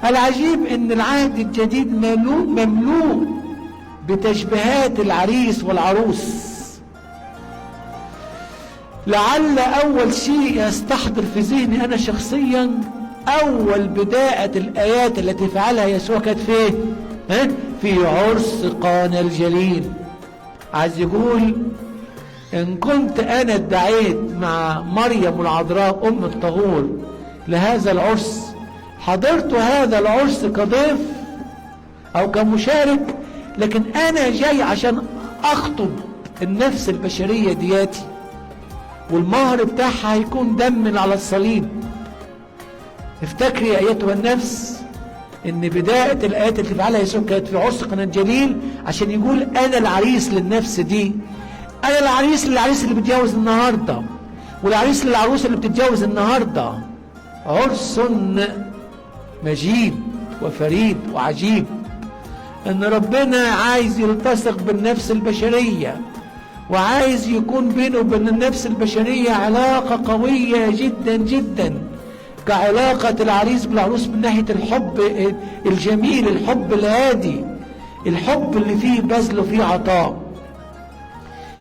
العجيب ان العهد الجديد مملوء بتشبيهات العريس والعروس. لعل اول شيء يستحضر في ذهني انا شخصيا اول بداية الايات التي فعلها يسوع كانت فين؟ في عرس قانا الجليل. عايز يقول ان كنت انا ادعيت مع مريم العذراء ام الطهور لهذا العرس، حضرت هذا العرس كضيف او كمشارك، لكن انا جاي عشان اخطب النفس البشرية دياتي، والمهر بتاعها هيكون دم على الصليب. افتكري يا ايتها النفس ان بداية الايات اللي فعلها يسوع كانت في عرس قنا الجليل، عشان يقول انا العريس للنفس دي، انا العريس للعريس اللي بيتجوز النهاردة، والعريس للعروس اللي بتتجوز النهاردة. عرس مجيد وفريد وعجيب، ان ربنا عايز يلتصق بالنفس البشرية، وعايز يكون بينه وبين النفس البشرية علاقة قوية جدا جدا، كعلاقة العريس بالعروس من ناحية الحب الجميل، الحب الهادي، الحب اللي فيه بذل وفيه عطاء.